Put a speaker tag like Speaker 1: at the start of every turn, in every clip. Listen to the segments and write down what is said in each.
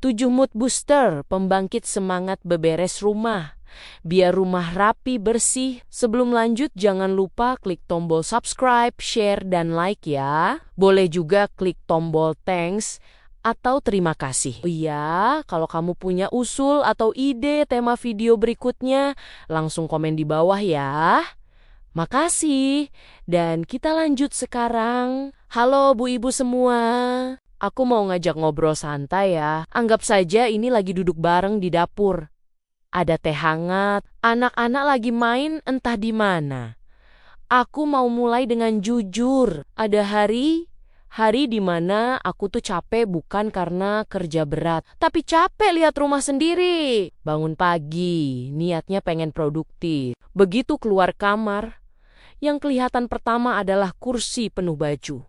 Speaker 1: 7 mood booster, pembangkit semangat beberes rumah. Biar rumah rapi bersih. Sebelum lanjut jangan lupa klik tombol subscribe, share, dan like ya. Boleh juga klik tombol thanks atau terima kasih. Oh iya, kalau kamu punya usul atau ide tema video berikutnya, langsung komen di bawah ya. Makasih. Dan kita lanjut sekarang. Halo Bu Ibu semua. Aku mau ngajak ngobrol santai ya. Anggap saja ini lagi duduk bareng di dapur. Ada teh hangat, anak-anak lagi main entah di mana. Aku mau mulai dengan jujur. Ada hari di mana aku tuh capek bukan karena kerja berat, tapi capek lihat rumah sendiri. Bangun pagi, niatnya pengen produktif. Begitu keluar kamar, yang kelihatan pertama adalah kursi penuh baju.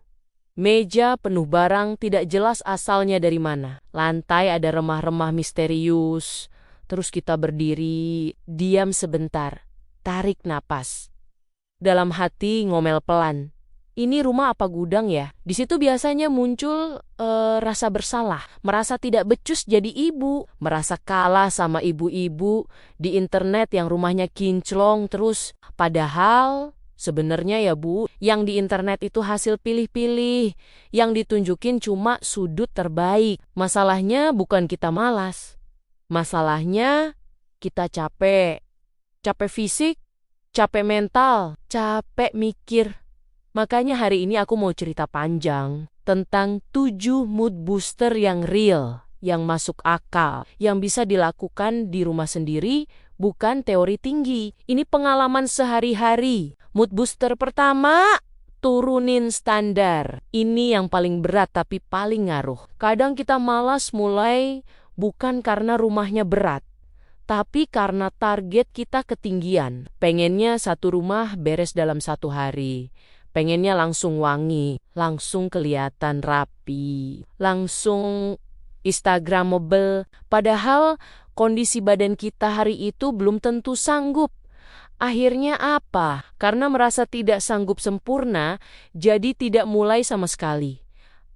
Speaker 1: Meja penuh barang tidak jelas asalnya dari mana. Lantai ada remah-remah misterius. Terus kita berdiri, diam sebentar, tarik napas. Dalam hati ngomel pelan. Ini rumah apa gudang ya? Di situ biasanya muncul rasa bersalah, merasa tidak becus jadi ibu, merasa kalah sama ibu-ibu di internet yang rumahnya kinclong terus. Padahal sebenarnya ya Bu, yang di internet itu hasil pilih-pilih, yang ditunjukin cuma sudut terbaik. Masalahnya bukan kita malas, masalahnya kita capek. Capek fisik, capek mental, capek mikir. Makanya hari ini aku mau cerita panjang tentang 7 mood booster yang real, yang masuk akal, yang bisa dilakukan di rumah sendiri, bukan teori tinggi. Ini pengalaman sehari-hari. Mood booster pertama, turunin standar. Ini yang paling berat tapi paling ngaruh. Kadang kita malas mulai bukan karena rumahnya berat, tapi karena target kita ketinggian. Pengennya satu rumah beres dalam 1 hari. Pengennya langsung wangi, langsung kelihatan rapi, langsung Instagramable. Padahal kondisi badan kita hari itu belum tentu sanggup. Akhirnya apa? Karena merasa tidak sanggup sempurna, jadi tidak mulai sama sekali.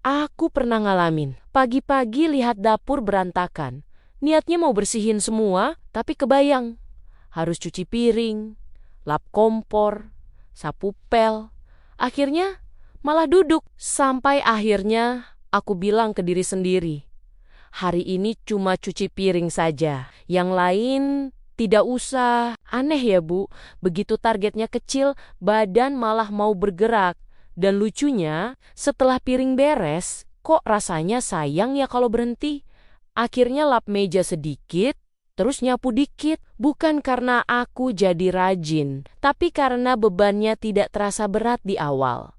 Speaker 1: Aku pernah ngalamin, pagi-pagi lihat dapur berantakan. Niatnya mau bersihin semua, tapi kebayang. Harus cuci piring, lap kompor, sapu pel. Akhirnya malah duduk. Sampai akhirnya aku bilang ke diri sendiri, hari ini cuma cuci piring saja. Yang lain tidak usah. Aneh ya Bu, begitu targetnya kecil, badan malah mau bergerak. Dan lucunya, setelah piring beres, kok rasanya sayang ya kalau berhenti. Akhirnya lap meja sedikit, terus nyapu dikit. Bukan karena aku jadi rajin, tapi karena bebannya tidak terasa berat di awal.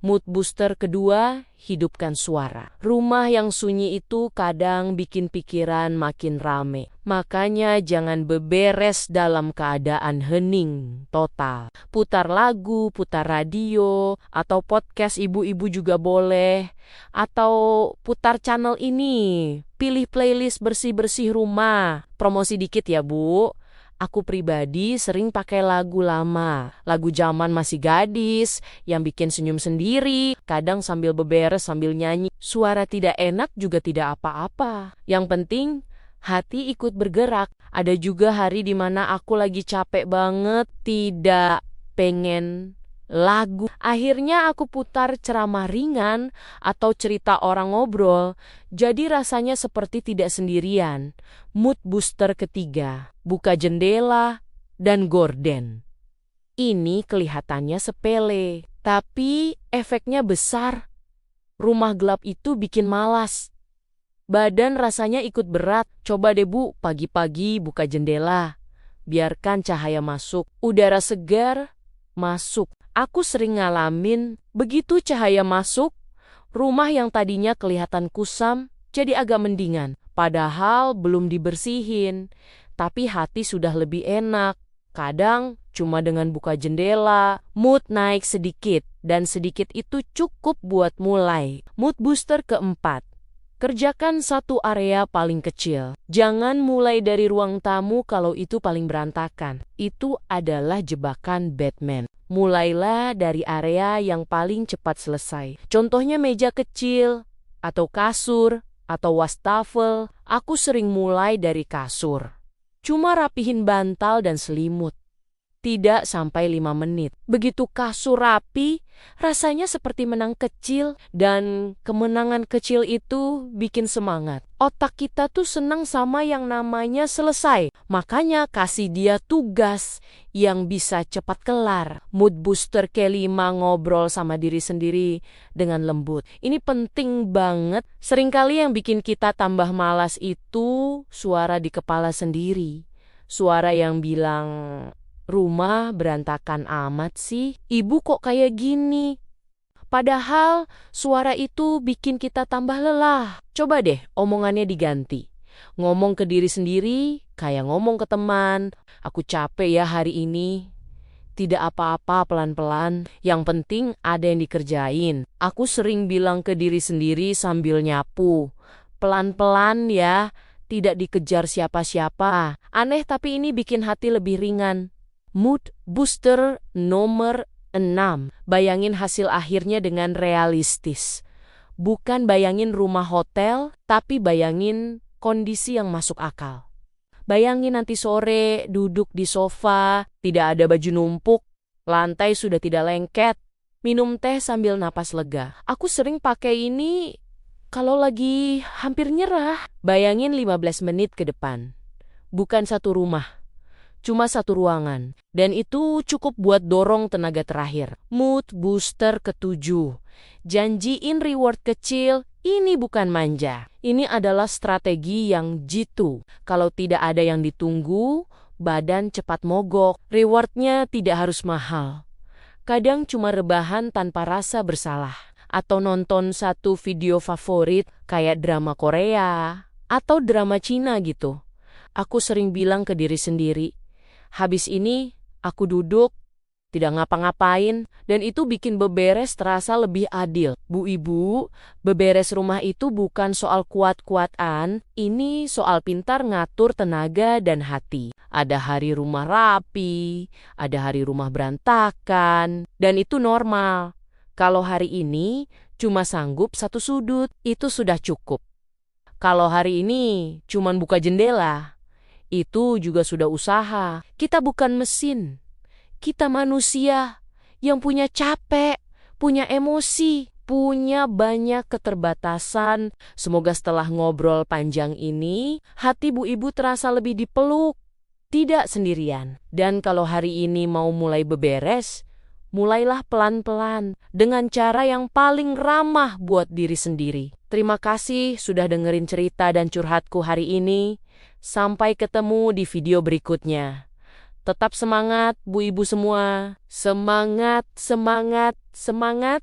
Speaker 1: Mood booster kedua, hidupkan suara. Rumah yang sunyi itu kadang bikin pikiran makin rame. Makanya jangan beberes dalam keadaan hening total. Putar lagu, putar radio, atau podcast ibu-ibu juga boleh. Atau putar channel ini, pilih playlist bersih-bersih rumah. Promosi dikit ya Bu. Aku pribadi sering pakai lagu lama, lagu zaman masih gadis, yang bikin senyum sendiri, kadang sambil beberes sambil nyanyi. Suara tidak enak juga tidak apa-apa. Yang penting, hati ikut bergerak. Ada juga hari di mana aku lagi capek banget, tidak pengen lagu. Akhirnya aku putar ceramah ringan atau cerita orang ngobrol, jadi rasanya seperti tidak sendirian. Mood booster ketiga, buka jendela dan gorden. Ini kelihatannya sepele, tapi efeknya besar. Rumah gelap itu bikin malas. Badan rasanya ikut berat. Coba deh Bu, pagi-pagi buka jendela. Biarkan cahaya masuk, udara segar masuk. Aku sering ngalamin, begitu cahaya masuk, rumah yang tadinya kelihatan kusam jadi agak mendingan. Padahal belum dibersihin, tapi hati sudah lebih enak. Kadang cuma dengan buka jendela, mood naik sedikit, dan sedikit itu cukup buat mulai. Mood booster keempat. Kerjakan satu area paling kecil. Jangan mulai dari ruang tamu kalau itu paling berantakan. Itu adalah jebakan Batman. Mulailah dari area yang paling cepat selesai. Contohnya meja kecil, atau kasur, atau wastafel, aku sering mulai dari kasur. Cuma rapihin bantal dan selimut. Tidak sampai 5 menit. Begitu kasur rapi, rasanya seperti menang kecil, dan kemenangan kecil itu bikin semangat. Otak kita tuh senang sama yang namanya selesai. Makanya kasih dia tugas yang bisa cepat kelar. Mood booster kelima, ngobrol sama diri sendiri dengan lembut. Ini penting banget. Seringkali yang bikin kita tambah malas itu suara di kepala sendiri. Suara yang bilang, rumah berantakan amat sih, ibu kok kayak gini. Padahal suara itu bikin kita tambah lelah. Coba deh omongannya diganti. Ngomong ke diri sendiri kayak ngomong ke teman, aku capek ya hari ini. Tidak apa-apa, pelan-pelan. Yang penting ada yang dikerjain. Aku sering bilang ke diri sendiri sambil nyapu, pelan-pelan ya, tidak dikejar siapa-siapa. Aneh tapi ini bikin hati lebih ringan. Mood booster nomor 6. Bayangin hasil akhirnya dengan realistis. Bukan bayangin rumah hotel, tapi bayangin kondisi yang masuk akal. Bayangin nanti sore duduk di sofa, tidak ada baju numpuk, lantai sudah tidak lengket, minum teh sambil napas lega. Aku sering pakai ini kalau lagi hampir nyerah. Bayangin 15 menit ke depan. Bukan satu rumah. Cuma satu ruangan, dan itu cukup buat dorong tenaga terakhir. Mood booster ke-7. Janjiin reward kecil, ini bukan manja. Ini adalah strategi yang jitu. Kalau tidak ada yang ditunggu, badan cepat mogok. Rewardnya tidak harus mahal. Kadang cuma rebahan tanpa rasa bersalah. Atau nonton satu video favorit kayak drama Korea atau drama Cina gitu. Aku sering bilang ke diri sendiri, habis ini, aku duduk, tidak ngapa-ngapain, dan itu bikin beberes terasa lebih adil. Bu Ibu, beberes rumah itu bukan soal kuat-kuatan, ini soal pintar ngatur tenaga dan hati. Ada hari rumah rapi, ada hari rumah berantakan, dan itu normal. Kalau hari ini cuma sanggup satu sudut, itu sudah cukup. Kalau hari ini cuma buka jendela, itu juga sudah usaha. Kita bukan mesin. Kita manusia yang punya capek, punya emosi, punya banyak keterbatasan. Semoga setelah ngobrol panjang ini, hati Bu Ibu terasa lebih dipeluk, tidak sendirian. Dan kalau hari ini mau mulai beberes, mulailah pelan-pelan dengan cara yang paling ramah buat diri sendiri. Terima kasih sudah dengerin cerita dan curhatku hari ini. Sampai ketemu di video berikutnya. Tetap semangat, Bu Ibu semua. Semangat, semangat, semangat.